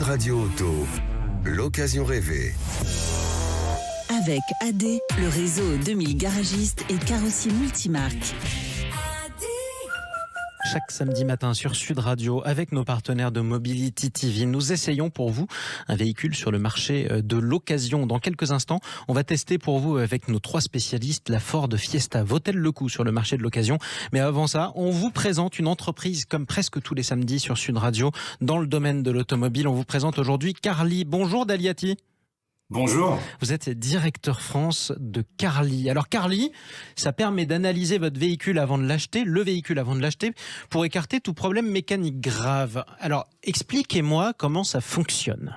Radio Auto, l'occasion rêvée. Avec AD, le réseau 2000 garagistes et carrossiers multimarques. Chaque samedi matin sur Sud Radio, avec nos partenaires de Mobility TV, nous essayons pour vous un véhicule sur le marché de l'occasion. Dans quelques instants, on va tester pour vous avec nos 3 spécialistes la Ford Fiesta. Vaut-elle le coup sur le marché de l'occasion? Mais avant ça, on vous présente une entreprise comme presque tous les samedis sur Sud Radio dans le domaine de l'automobile. On vous présente aujourd'hui Carly. Bonjour Daliati. Bonjour. Vous êtes directeur France de Carly. Alors Carly, ça permet d'analyser votre véhicule avant de l'acheter, le véhicule avant de l'acheter, pour écarter tout problème mécanique grave. Alors expliquez-moi comment ça fonctionne.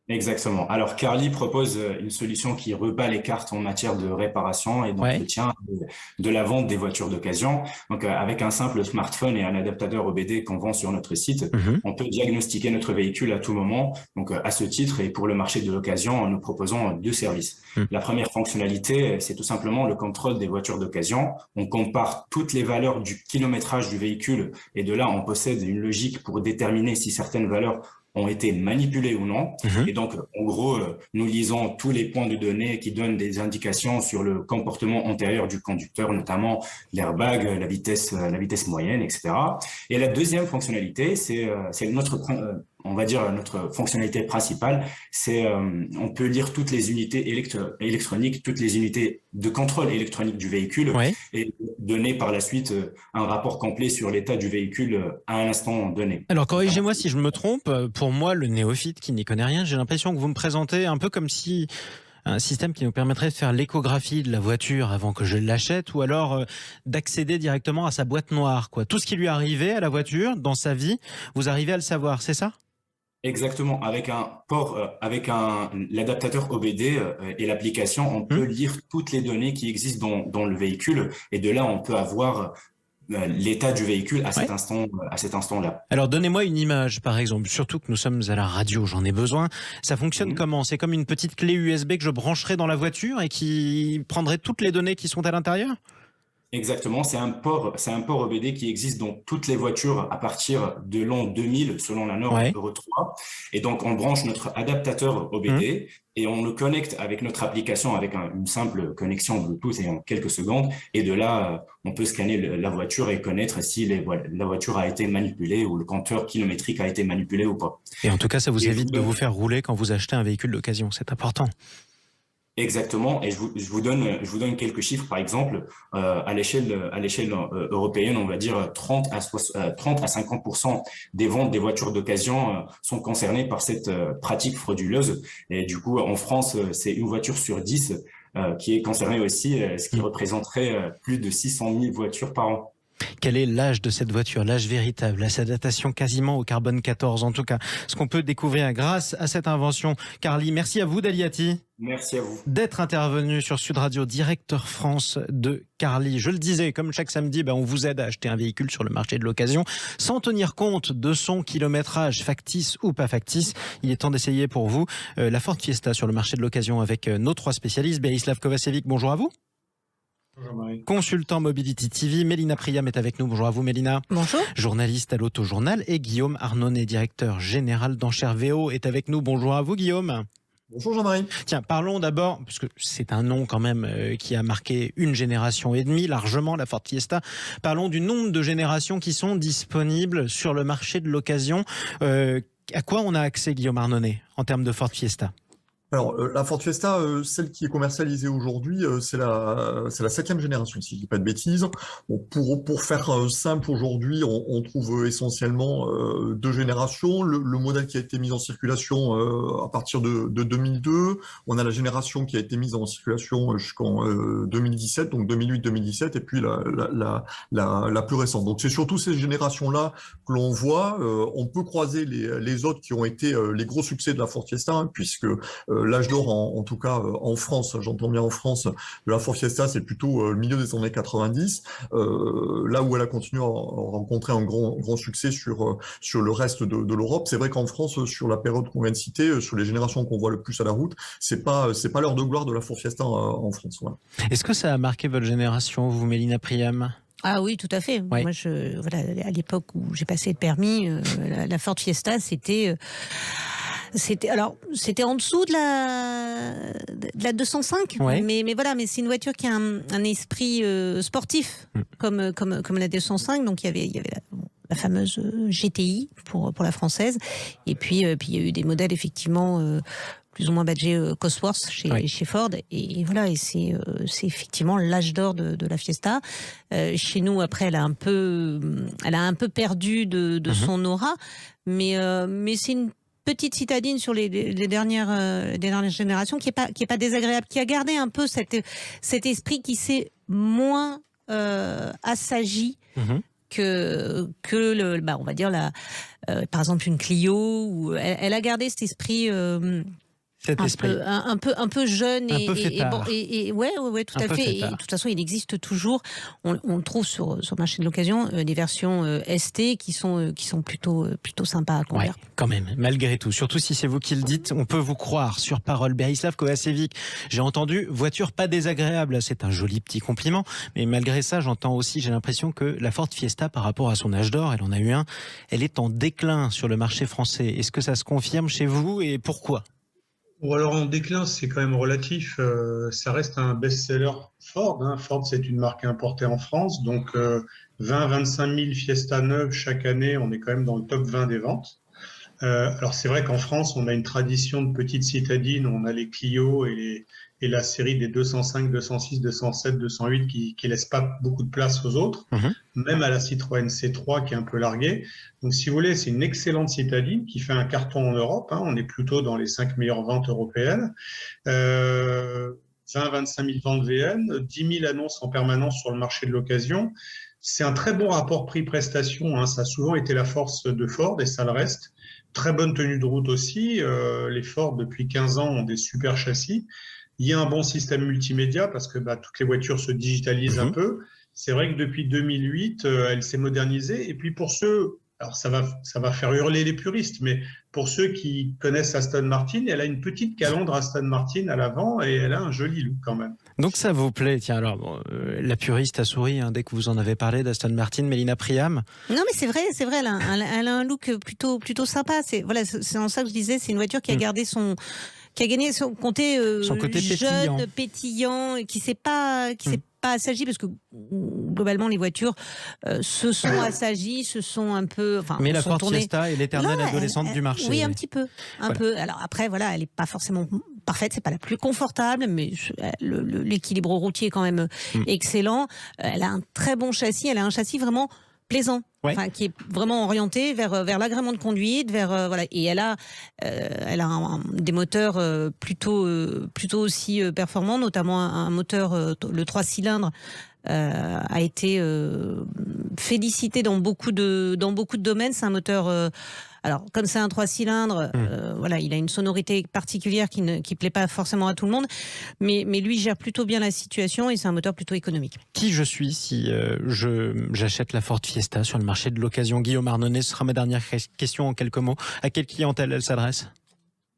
Exactement. Alors Carly propose une solution qui rebat les cartes en matière de réparation et d'entretien de la vente des voitures d'occasion. Donc avec un simple smartphone et un adaptateur OBD qu'on vend sur notre site, on peut diagnostiquer notre véhicule à tout moment. Donc à ce titre et pour le marché de l'occasion, nous proposons 2 services. La première fonctionnalité, c'est tout simplement le contrôle des voitures d'occasion. On compare toutes les valeurs du kilométrage du véhicule et de là, on possède une logique pour déterminer si certaines valeurs ont été manipulés ou non. Et donc, en gros, nous lisons tous les points de données qui donnent des indications sur le comportement antérieur du conducteur, notamment l'airbag, la vitesse moyenne, etc. Et la deuxième fonctionnalité, c'est notre fonctionnalité principale, c'est on peut lire toutes les unités électroniques, toutes les unités de contrôle électronique du véhicule et donner par la suite un rapport complet sur l'état du véhicule à un instant donné. Alors corrigez-moi si je me trompe, pour moi le néophyte qui n'y connaît rien, j'ai l'impression que vous me présentez un peu comme si un système qui nous permettrait de faire l'échographie de la voiture avant que je l'achète ou alors d'accéder directement à sa boîte noire, quoi. Tout ce qui lui est arrivé à la voiture dans sa vie, vous arrivez à le savoir, c'est ça ? Exactement, avec un port, l'adaptateur OBD et l'application, on peut lire toutes les données qui existent dans le véhicule et de là on peut avoir l'état du véhicule à cet instant-là. Alors donnez-moi une image par exemple, surtout que nous sommes à la radio, j'en ai besoin. Ça fonctionne comment? C'est comme une petite clé USB que je brancherai dans la voiture et qui prendrait toutes les données qui sont à l'intérieur? Exactement, c'est un port OBD qui existe dans toutes les voitures à partir de l'an 2000 selon la norme Euro 3. Et donc on branche notre adaptateur OBD et on le connecte avec notre application avec une simple connexion Bluetooth et en quelques secondes. Et de là, on peut scanner la voiture et connaître si la voiture a été manipulée ou le compteur kilométrique a été manipulé ou pas. Et en tout cas, ça vous évite de vous faire rouler quand vous achetez un véhicule d'occasion, c'est important. Exactement, et je vous donne quelques chiffres. Par exemple, à l'échelle européenne, on va dire 30 à 50% des ventes des voitures d'occasion sont concernées par cette pratique frauduleuse. Et du coup, en France, c'est une voiture sur 10 qui est concernée aussi, ce qui représenterait plus de 600 000 voitures par an. Quel est l'âge de cette voiture, l'âge véritable, à sa datation quasiment au carbone 14 en tout cas, ce qu'on peut découvrir grâce à cette invention. Carly, merci à vous Daliati. Merci à vous. D'être intervenu sur Sud Radio, directeur France de Carly. Je le disais, comme chaque samedi, on vous aide à acheter un véhicule sur le marché de l'occasion sans tenir compte de son kilométrage factice ou pas factice. Il est temps d'essayer pour vous la Ford Fiesta sur le marché de l'occasion avec nos 3 spécialistes. Berislav Kovacevic, bonjour à vous. Bonjour Marie. Consultant Mobility TV, Mélina Priam est avec nous. Bonjour à vous Mélina. Bonjour. Journaliste à l'Autojournal et Guillaume Arnonnet, directeur général d'Enchères VO est avec nous. Bonjour à vous Guillaume. Bonjour Jean-Marie. Tiens, parlons d'abord, parce que c'est un nom quand même qui a marqué une génération et demie, largement, la Ford Fiesta. Parlons du nombre de générations qui sont disponibles sur le marché de l'occasion. À quoi on a accès Guillaume Arnonnet en termes de Ford Fiesta ? Alors, la Ford Fiesta, celle qui est commercialisée aujourd'hui, c'est la 7e génération, si je dis pas de bêtises. Bon, pour faire simple, aujourd'hui, on trouve essentiellement 2 générations. Le modèle qui a été mis en circulation à partir de 2002. On a la génération qui a été mise en circulation jusqu'en 2017, donc 2008-2017, et puis la plus récente. Donc, c'est surtout ces générations-là que l'on voit. On peut croiser les autres qui ont été les gros succès de la Ford Fiesta, puisque l'âge d'or, en tout cas en France, j'entends bien en France, de la Ford Fiesta, c'est plutôt le milieu des années 90, là où elle a continué à rencontrer un grand succès sur le reste de l'Europe. C'est vrai qu'en France, sur la période qu'on vient de citer, sur les générations qu'on voit le plus à la route, c'est pas l'heure de gloire de la Ford Fiesta en France. Voilà. Est-ce que ça a marqué votre génération, vous, Mélina Priam ? Ah oui, tout à fait. Oui. Moi, à l'époque où j'ai passé le permis, la Ford Fiesta, c'était C'était en dessous de la 205, ouais. mais voilà, mais c'est une voiture qui a un esprit sportif comme la 205. Donc il y avait la fameuse GTI pour la française, et puis il y a eu des modèles effectivement plus ou moins badgés Cosworth chez Ford, et voilà, et c'est effectivement l'âge d'or de la Fiesta. Chez nous, après, elle a un peu perdu de son aura, mais c'est une petite citadine sur les dernières générations qui est pas désagréable, qui a gardé un peu cet esprit qui s'est moins assagi que on va dire par exemple une Clio, où elle a gardé cet esprit un peu jeune un peu fêtard. et ouais, tout à fait. Et de toute façon, il existe toujours, on le trouve sur le marché de l'occasion, des versions ST qui sont plutôt sympas à conduire. Ouais, quand même, malgré tout. Surtout si c'est vous qui le dites, on peut vous croire sur parole. Berislav Kovacevic, j'ai entendu voiture pas désagréable. C'est un joli petit compliment, mais malgré ça, j'entends aussi, j'ai l'impression que la Ford Fiesta, par rapport à son âge d'or, elle en a eu un, elle est en déclin sur le marché français. Est-ce que ça se confirme chez vous, et pourquoi ? Ou alors en déclin, c'est quand même relatif. Ça reste un best-seller Ford. Ford, c'est une marque importée en France. Donc 20-25 000 Fiesta neuves chaque année, on est quand même dans le top 20 des ventes. Alors c'est vrai qu'en France, on a une tradition de petites citadines. On a les Clio et la série des 205, 206, 207, 208 qui laissent pas beaucoup de place aux autres. Même à la Citroën C3 qui est un peu larguée. Donc si vous voulez, c'est une excellente citadine qui fait un carton en Europe. On est plutôt dans les 5 meilleures ventes européennes. 20-25 000 ventes VN, 10 000 annonces en permanence sur le marché de l'occasion. C'est un très bon rapport prix-prestation. Ça a souvent été la force de Ford et ça le reste. Très bonne tenue de route aussi. Les Ford, depuis 15 ans, ont des super châssis. Il y a un bon système multimédia parce que toutes les voitures se digitalisent un peu. C'est vrai que depuis 2008, elle s'est modernisée. Et puis pour ceux, alors ça va faire hurler les puristes, mais pour ceux qui connaissent Aston Martin, elle a une petite calandre Aston Martin à l'avant et elle a un joli look quand même. Donc ça vous plaît. Tiens, alors, la puriste a souri dès que vous en avez parlé d'Aston Martin, Mélina Priam. Non mais c'est vrai, elle a un look plutôt sympa. C'est en ça que je disais, c'est une voiture qui a gardé qui a gagné son côté jeune, pétillant, qui s'est pas assagi, parce que globalement les voitures se sont assagies, se sont un peu. Mais la Ford Fiesta est l'éternelle adolescente du marché. Oui, un petit peu, peu. Alors après, voilà, elle est pas forcément parfaite, c'est pas la plus confortable, mais l'équilibre routier est quand même excellent. Elle a un très bon châssis, elle a un châssis vraiment plaisant, qui est vraiment orienté vers l'agrément de conduite, et elle a des moteurs plutôt aussi performants, notamment un moteur le 3 cylindres a été félicité dans beaucoup de domaines. C'est un moteur alors comme c'est un 3 cylindres, il a une sonorité particulière qui plaît pas forcément à tout le monde, mais lui gère plutôt bien la situation et c'est un moteur plutôt économique. Qui je suis si j'achète la Ford Fiesta sur le marché de l'occasion? Guillaume Arnonnet, ce sera ma dernière question en quelques mots. À quelle clientèle elle s'adresse?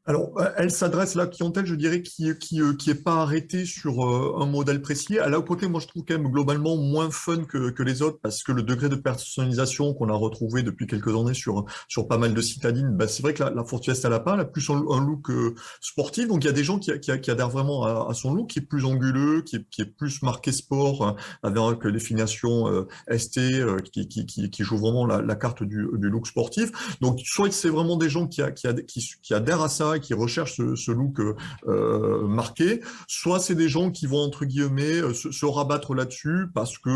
Alors, elle s'adresse à la clientèle, je dirais, qui est pas arrêtée sur un modèle précis. À côté, moi, je trouve quand même globalement moins fun que les autres, parce que le degré de personnalisation qu'on a retrouvé depuis quelques années sur pas mal de citadines, c'est vrai que la Ford Fiesta, elle a plus un look sportif. Donc, il y a des gens qui adhèrent vraiment à son look, qui est plus anguleux, qui est plus marqué sport, avec les finitions ST, qui joue vraiment la carte du look sportif. Donc, soit c'est vraiment des gens qui adhèrent à ça, qui recherchent ce look marqué, soit c'est des gens qui vont entre guillemets se rabattre là-dessus parce que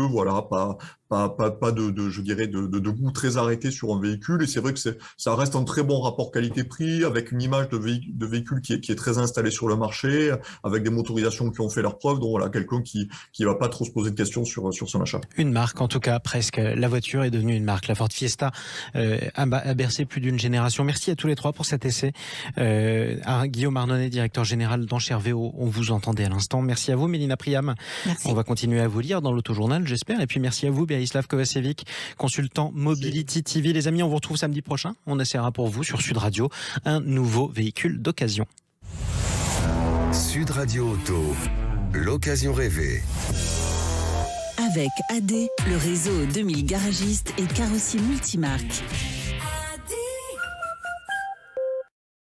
pas de goût très arrêté sur un véhicule, et c'est vrai que ça reste un très bon rapport qualité-prix avec une image de véhicule qui est très installée sur le marché, avec des motorisations qui ont fait leur preuve, donc voilà, quelqu'un qui va pas trop se poser de questions sur son achat. Une marque, en tout cas presque, la voiture est devenue une marque. La Ford Fiesta a bercé plus d'une génération. Merci à tous les trois pour cet essai. Guillaume Arnonnet, directeur général d'Enchervéo, on vous entendait à l'instant. Merci à vous, Mélina Priam. Merci. On va continuer à vous lire dans l'autojournal, j'espère. Et puis merci à vous, Berislav Kovacevic, consultant Mobility TV. Les amis, on vous retrouve samedi prochain. On essaiera pour vous sur Sud Radio un nouveau véhicule d'occasion. Sud Radio Auto, l'occasion rêvée. Avec AD, le réseau 2000 garagistes et carrossiers multimarques.